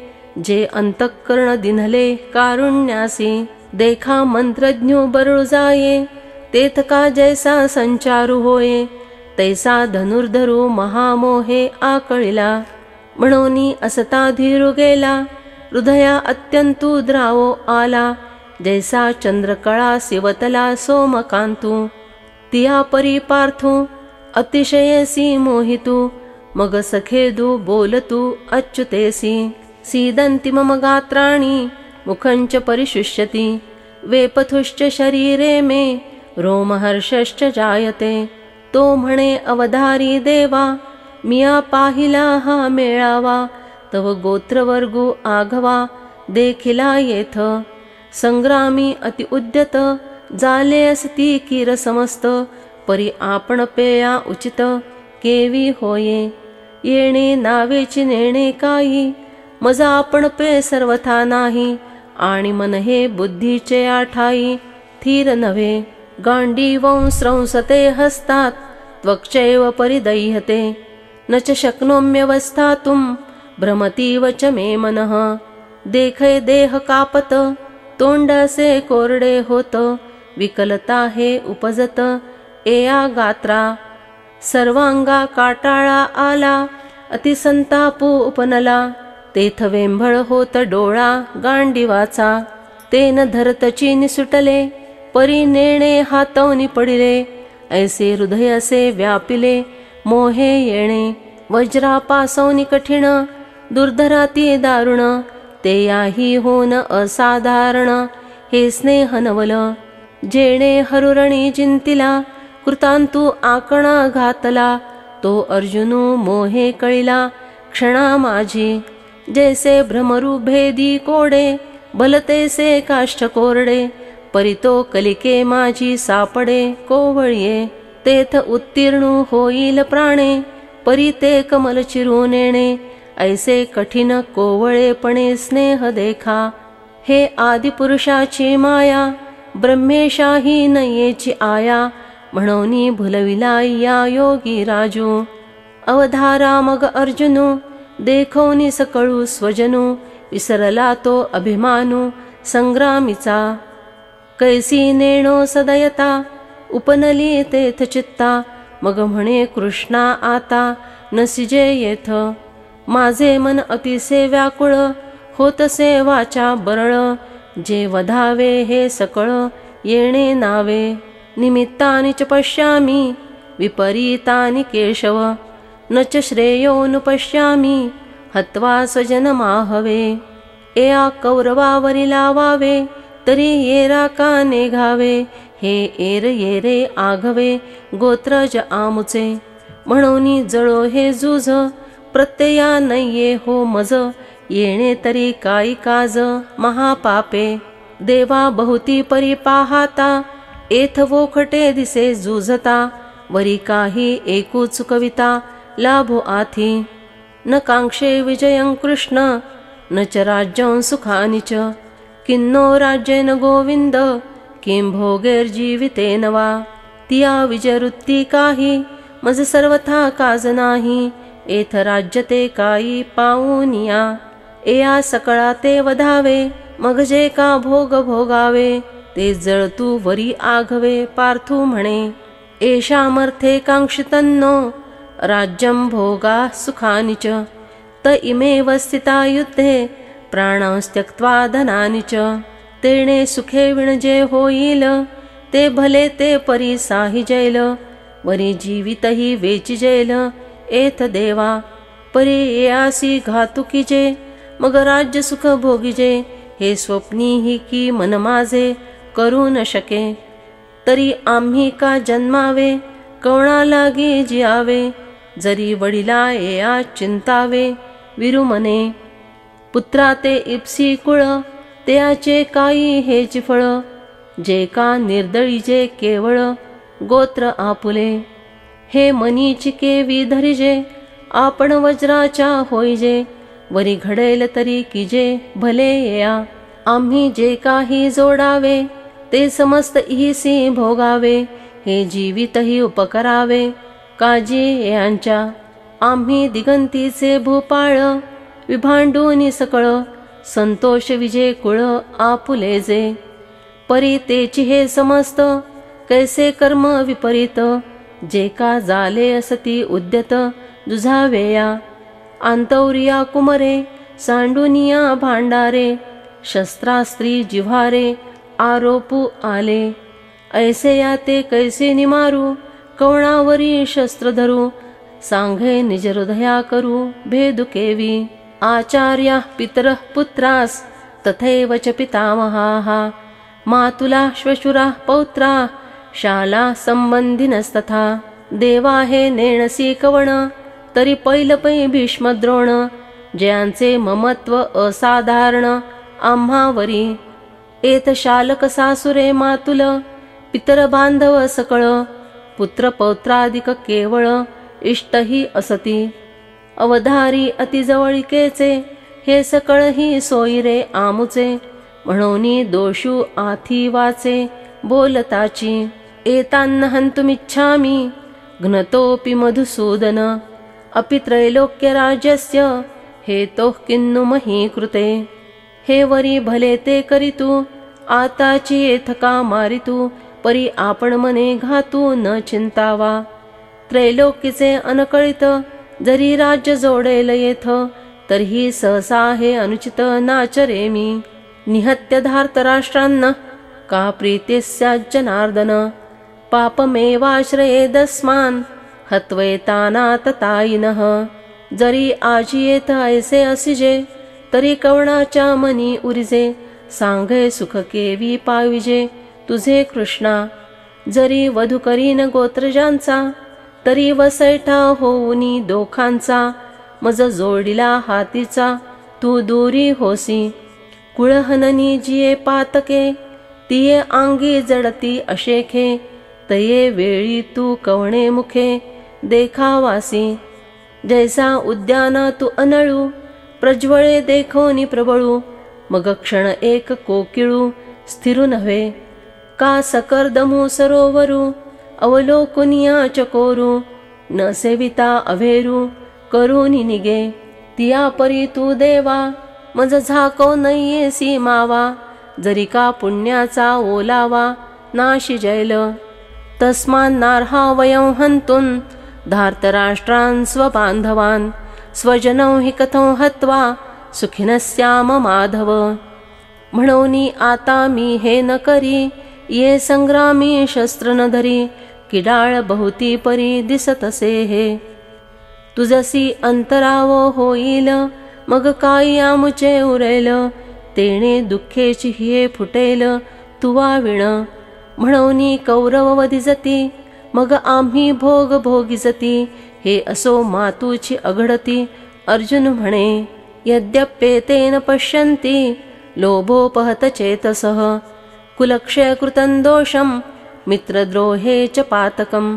A: जे अंतःकरण दिनले कारुण्यासी. देखा मंत्रज्ञो बरुळ जाये तेथ का जैसा संचारू होये. तैसा धनुर्धरू महामोहे आकळिला. म्हणूनी असता धीरू गेला, हृदया अत्यंतू द्रावो आला, जैसा चंद्रकळा सिवतला सोमकांतू, तिया परी पार्थू अतिशयसी मोहितू, मग सखेदू बोलतू अच्युतेसी, सीदंति मम गात्राणि मुखंच परिशुष्यति, वेपथुश्च शरीरे मे रोमहर्षश्च जायते, तो म्हणे अवधारी देवा, मिया पाहिला हा मेळावा, तव गोत्रवर्गू आघवा देखिला येथ, संग्रामी अति उद्यत जाले असती किर समस्त, परी आपण पेया उचित केवी होये, येणे नावेची नेणे काही, मज आपण पे सर्वथा नाही, आणि मन हे बुद्धीचे आठाई, थीर नव्हे गांडीवं स्रंसते हस्तात, त्वक्चैव परिदह्यते, न च शक्नोम्यवस्थातुं भ्रमतीव च मे मनः, देखे देह कापत तोंडासे कोरडे होत, विकलता हे उपजत एया गात्रा, सर्वांगा काटाळा आला अतिसंतापू उपनला, तेथ वेंभळ होत डोळा गांडीवाचा, तेन धरतची निसुटले परी नेणे हातवनी पडिले, ऐसे हृदय असे व्यापिले मोहे येणे, वज्रापासवनी कठीण दुर्धराती दारुण, ते याही होन असाधारण, हे स्नेह नवल, जेणे हरुरणी जिंतिला कृतांतू आकणा घातला, तो अर्जुनू मोहे कळिला क्षणा माझी, जैसे भ्रमरू भेदी कोडे भलतेसे काष्ठ कोरडे, परितो कलिके माझी सापडे कोवळिये, तेथ उत्तीर्णू होईल प्राणे, परी ते कमल चिरू नेणे, ऐसे कठीण कोवळेपणे स्नेह देखा, हे आदिपुरुषाची माया ब्रह्मेशाही नयेची आया, म्हणोनी भुलविला या योगी राजू, अवधारा मग अर्जुनू देखोनी सकळू स्वजनू, विसरला तो अभिमानू संग्रामीचा, कैसी नेणो सदयता उपनली तेथ चित्ता, मग म्हणे कृष्णा आता नसिजे येथ, माझे मन अतिसे व्याकुळ होतसे वाचा बरळ, जे वधावे हे सकळ येणे नावे, निमित्तानि च पश्यामि विपरीतानि केशव, न च श्रेयोनुपश्यामि हत्वा स्वजनमाहवे, एया कौरवावरी लावावे तरी येरा का नेघावे, हे एर येरे आघवे गोत्रज आमुचे, म्हणोनी जळो हे जूझ प्रत्यया नये हो मज, येणे तरी काही काज महापापे, देवा बहुती परी पाहाता एथ वोखटे दिसे जूझता, वरी काही एकू चुकविता लाभो आथी, न कांक्षे विजयं कृष्ण न च राज्यं सुखानि च, किन्नो राज्येन गोविंद किं भोगैर्जीवितेन वा, तिया विजयवृत्ती काही मज सर्वथा काज नाही, एथ राज्यते काही पाऊनिया, एया सकळा ते वधावे मग जे का भोग भोगावे, ते जळतू वरी आघवे पार्थू म्हणे, एषामर्थे कांक्षितन्नो राज्यं भोगा सुखानि च, त इमेव स्थिता युद्धे प्राणांस्त्यक्त्वा धनानि च, तेणे सुखे विणजे होईल ते भले ते परी साहि जैल, वरी जीवितही वेची जैल एथ देवा, परी येयासी घातुकीजे मग राज्य सुख भोगिजे, हे स्वप्नीही की मन माझे करू न शके, तरी आम्ही का जन्मावे कवणा लागी जियावे, जरी वडिला येया चिंतावे विरुमने, पुत्रा ते इप्सी कुळ त्याचे काही हेच फळ, जे का निर्दळीजे केवळ गोत्र आपुले, हे मनीची केवी धरिजे आपण वज्राच्या होईजे, वरी घडेल तरी किजे भले येया, आम्ही जे काही जोडावे ते समस्त इहिसी भोगावे, हे जीवितही उपकरावे काजी यांच्या, आम्ही दिगंतीचे भूपाळ विभांडूनी सकळ, संतोष विजे कुळ आपुलेजे, परी तेची हे समस्त कैसे कर्म विपरीत, जे का जाले असती उद्यत जुझावेया, आंतौरिया कुमरे सांडुनिया भांडारे शस्त्रास्त्री जिव्हारे आरोपू आले ऐसे या ते कैसे निमारू कवणावरी शस्त्र धरू सांघे निज हृदया करू भेदु केवी आचार्या पितरः पुत्रास तथैव च पितामहाः मातुला श्वशुरा पौत्रा शाला संबंधिनस्तथा देवा हे नेणसी कवण तरी पैलपै भीष्मद्रोण जयांचे ममत्व असाधारण आम्हावरी एत शालक सासुरे मातुल पितर बांधव सकळ पुत्र पौत्रादिक केवळ इष्टही असती अवधारी अतिजवळिकेचे हे सकळही सोयीरे आमुचे म्हणोनी दोषू आथी वाचे बोलताची एतान्न हंतुमिच्छामि घ्नतोऽपि मधुसूदन अपि त्रैलोक्यराज्यस्य हेतोः किन्नु मही कृते हे वरी भले ते करितु आताची येथका मारितु परी आपण मने घातू न चिंतावा त्रैलोकीचे अनकळित जरी राज्य जोडेल येथ तरीही सहसा हे अनुचित नाचरे मी निहत्य धार्तराष्ट्रांना का प्रीतिस्यात् जनार्दन पापमेवाश्रयेदस्मान् हत्वैतानाततायिनः जरी आजी येथ ऐसे असिजे तरी कवणाच्या मनी उरिजे सांगे सुख केवी पाविजे तुझे कृष्णा जरी वधू करीन गोत्रजांचा तरी वसैठा होऊनी दोखांचा मज जोडिला हातीचा तू दूरी होसी कुळहननी जिये पातके तिये आंगी जडती अशेखे तये वेळी तू कवणे मुखे देखावासी जैसा उद्याना तू अनळू प्रज्वळे देखोनी प्रबळू मग क्षण एक कोकिळू स्थिरू नव्हे का सकर्दमू सरोवरू अवलोकुनिया चकोरू न सेविता अभेरू करूनी निगे तिया परी तू देवा मज झाको नये सीमावा जरी का पुण्याचा ओलावा नाशी जैल तस्मान नार्हा वयं हंतुन धार्तराष्ट्रान् स्वबांधवान् स्वजनौ हि कथं हत्वा सुखिनस्याम माधव म्हणोनी आता मी हे न करी ये संग्रामी शस्त्र न धरी किडाळ बहुती परी दिसतसे हे तुझसी अंतरावो होईल मग काय आमुचे उरेल तेणे दुःखेची हिये फुटेल तुवा विण म्हणोनी कौरव वधिजती मग आम्ही भोग भोगिजती हे असो मातूची अघडती अर्जुन म्हणे यद्यप्येतेन पश्यन्ति लोभोपहत चेतसः कुलक्षयकृतं दोषं मित्रद्रोहे च पातकं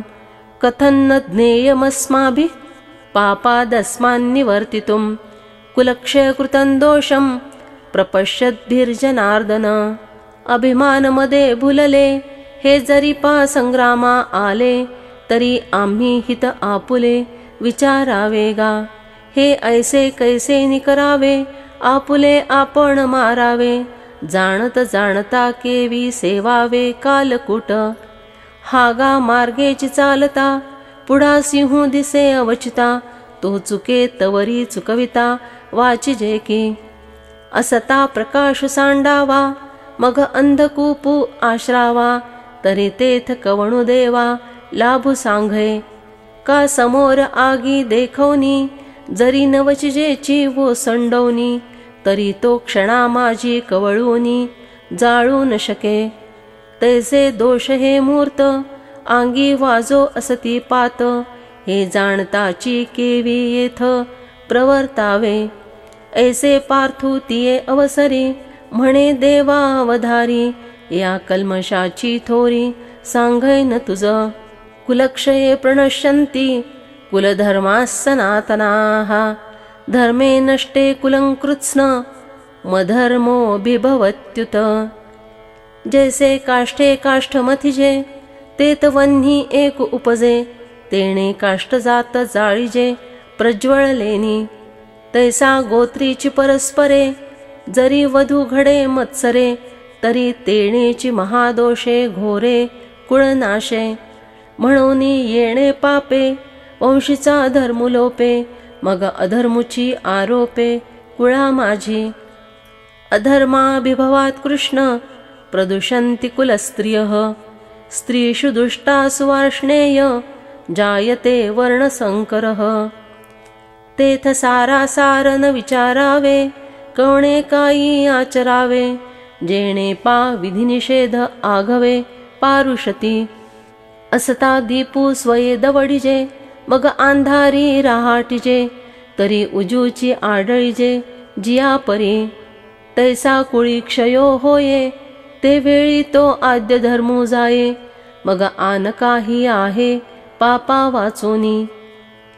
A: कथन्न ज्ञेयमस्माभिः पापादस्मान्निवर्तितुं कुलक्षयकृतं दोषं प्रपश्यद्भिर्जनार्दन अभिमानमदे भुलले हे जरी पा संग्रामा आले तरी आम्ही हित आपुले विचारावेगा हे ऐसे कैसे निकरावे आपुले आपण मारावे जाणत जाणता केवी सेवावे कालकूट हागा मार्गेची चालता पुढा सिंहू दिसे अवचिता तो चुके तवरी चुकविता वाचिजे की असता प्रकाश सांडावा मग अंधकूपू आश्रावा तरी तेथ कवणू देवा लाभू सांगे का समोर आगी देखवनी जरी नवचिजेची वो संडवनी तरी तो क्षणा माझी कवळूनी जाळू न शके तैसे दोष हे मूर्त आंगी वाजो असती पात हे जाणताची केवी येथ प्रवर्तावे ऐसे पार्थू तिये अवसरी म्हणे देवा अवधारी या कल्मशाची थोरी सांगय न तुझ कुलक्षये प्रणश्यन्ति कुलधर्माः सनातनाः धर्मे नष्टे कुलं कृत्स्न मधर्मोऽभिभवत्युत जैसे काष्ठे काष्ठ मथिजे तेत वन्ही एक उपजे तेणे काष्ठ जात जाळीजे प्रज्वळलेनी तैसा गोत्रीची परस्परे जरी वधू घडे मत्सरे तरी तेणेची महादोषे घोरे कुळनाशे म्हणून येणे पापे वंशीचा धर्मुलोपे मग अधर्मुची आरोपे कुळा माझी. अधर्माभिभवात कृष्ण प्रदूषन्ति कुलस्त्रियः. स्त्रीषु दुष्टासु वार्ष्णेय जायते वर्णसंकरः. तेथ सारासार न विचारावे कवणे काही आचरावे. जेणे पा विधिनिषेध आघवे पारुषती. असता दीपू स्वये दवडिजे मग अंधारी रहाटिजे. तरी उजूची आढळिजे जिया परी. तैसा कुळी क्षयो होये ते वेळी तो आद्य धर्मू जाये. मग आन काही आहे पापा वाचोनी.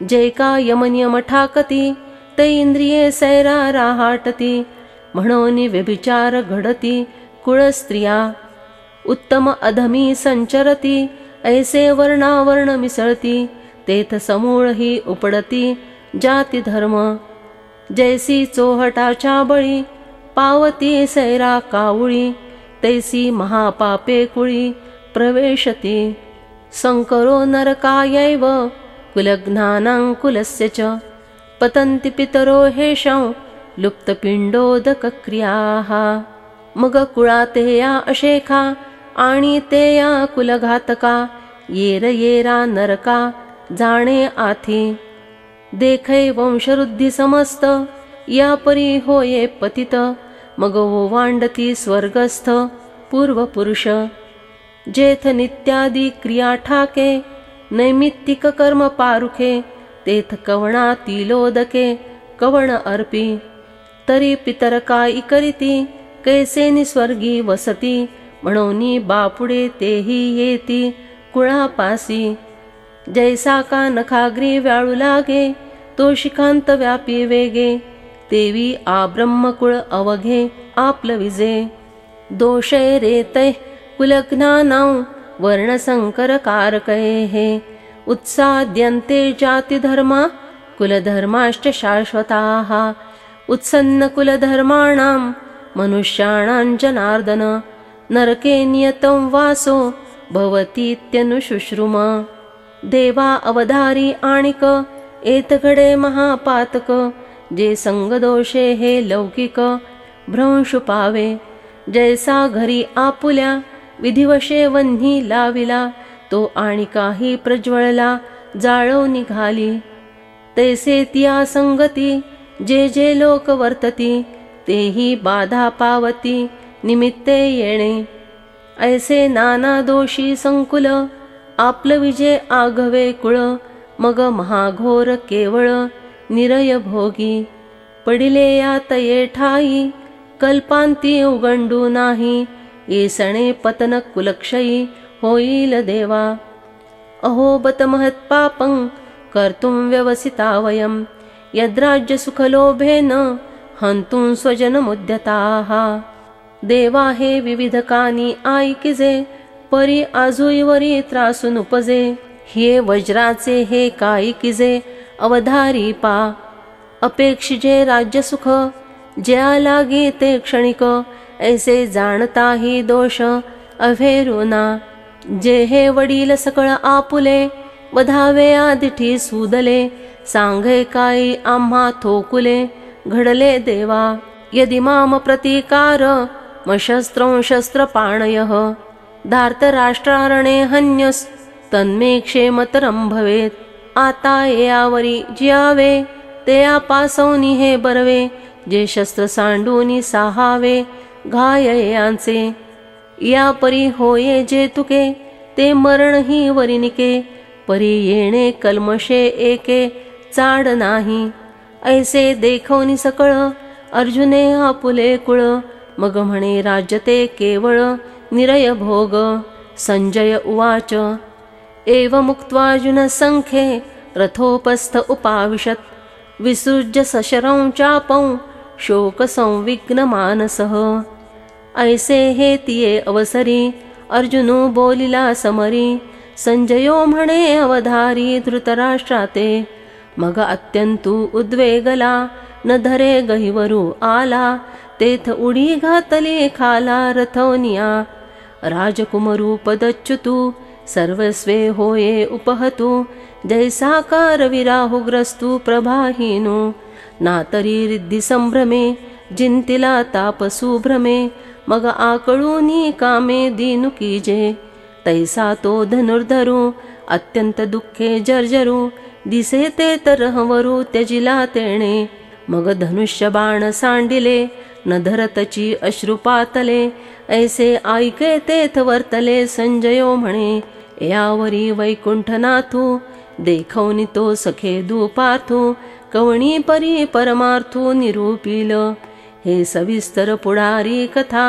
A: जे का यमनियम ठाकती ते इंद्रिये सैरा राहाटती. म्हणून व्यभिचार घडती कुळस्त्रिया. उत्तम अधमी संचरती ऐसे वर्णावर्ण मिसळती. तेथ समूळ ही उपडती जाती धर्म. जैसी चोहटाच्या बळी पावती सैरा कावळी. तैसी महापापे कुळी प्रवेशती. संकरो नरकायैव कुलज्ञानां कुलस्य च. पतन्ति पितरो हेषां लुप्तपिंडोदकक्रियाः. मग कुळाते या अशेखा आणि ते या कुलघातका. येर येरा नरका जाणे आथी. देखै वंशवृद्धी समस्त या परी होये पतित. मग ओवांडती स्वर्गस्थ पूर्वपुरुष. जेथ नित्यादी क्रिया ठाके नैमित्तिक कर्म पारुखे. तेथ कवणा तिलोदके कवण अर्पी. तरी पितर काय करीती कैसे निस्वर्गी वसती. म्हणोनी बापुडे तेही येती कुळापासी. जैसा का नखाग्री व्याळू लागे तो शिखांत व्यापी वेगे. तेवी आ ब्रह्मकुळ अवघे आपलविजे. दोषे रेतै कुलज्ञानां वर्णसंकर कारकैः. उत्साद्यन्ते जातिधर्मा कुलधर्माश्च शाश्वताः. उत्सन्न कुलधर्माणां मनुष्याणां जनार्दन. नरके नियतं वासो भवतीत्यनुशुश्रुम. देवा अवधारी आणिक एतघडे महापातक. जे संगदोषे हे लौकिक भ्रंशु पावे. जैसा घरी आपुल्या विधिवशे वन्ही लाविला. तो आणि काही प्रज्वळला जाळव निघाली. तैसे त्या संगती जे जे लोक वर्तती. तेही बाधा पावती निमित्ते येणे. ऐसे नाना दोषी संकुल आपलविजे आघवे कुळ. मग महाघोर केवळ निरय भोगी. पडिले या तये ठाई कल्पांती उगंडू नाही. येसणे पतन कुलक्षयी होईल देवा. अहो बत महत्पापं कर्तुं व्यवसिता वयं. यद्राज्य सुखलोभेन हंतुं स्वजनमुद्यताः. देवा हे विविधकानी आईकिजे परी आजुईवरी त्रासून उपजे. हे वज्राचे हे काईकिजे अवधारी पा. अपेक्षिजे राज्यसुख ज्या लागी ते क्षणिक. ऐसे जाणताही दोष अभेरुना. जे हे वडील सकळ आपुले वधावे आदिठी सूदले. सांगे काही आम्हा थोकुले घडले देवा. यदि माम प्रतिकार मशस्त्रं शस्त्रपाणयः. धार्तराष्ट्रारणे हन्यस तन्मे क्षेमतरं भवेत्. आता यावरी जियावे ते आपासौनी हे बरवे. जे शस्त्र सांडूनी साहावे घाययांचे. या परी होये जे तुके ते मरण ही वरिनिके. परी येणे कल्मशे एके चाड नाही. ऐसे देखवनी सकळ अर्जुने आपुले कुळ. मग म्हणे राज्यते केवळ निरय भोग. संजय उवाच एवमुक्त्वार्जुन संख्ये रथोपस्थ उपाविशत्. विसृज्य सशरं चापं शोकसंविघ्नमानसः. ऐसे हे तिये अवसरी अर्जुनो बोलिला समरी. संजयो म्हणे अवधारी धृतराष्ट्राते. मग अत्यंतु उद्वेगला न धरे गहिवरू आला. तेथ उडी घातली खाला रथवनिया. राजकुमरू पदच्युतू सर्वस्वे होये उपहतू. जैसाकार विराहुग्रस्तु प्रभाहीनो नातरी रिद्धी संभ्रमे जिंतिला ताप सुभ्रमे मग आकळूनी कामे दीनुकीजे तैसा तो धनुर्धरू अत्यंत दुःखे जर्जरू दिसे ते तरहवरू त्यजिला तेणे मग धनुष्य बाण सांडिले न धरतची अश्रुपातले ऐसे ऐके तेथ वर्तले संजयो म्हणे यावरी वैकुंठनाथू देखवनी तो सखे दुपार्थू कवणी परी परमार्थू निरूपिल हे सविस्तर पुढारी कथा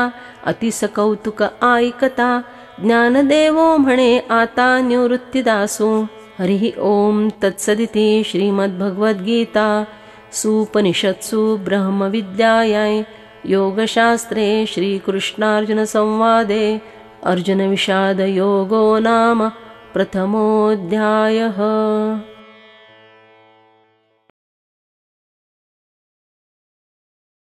A: अतिस कौतुक ऐकता ज्ञानदेवो म्हणे आता निवृत्तिदासो हरि ओम तत्सदिति श्रीमद्भगवद्गीता सुपनिषत्सु ब्रह्मविद्यायां योगशास्त्रे श्रीकृष्णार्जुन संवादे अर्जुन विषाद योगो नाम प्रथमोऽध्यायः।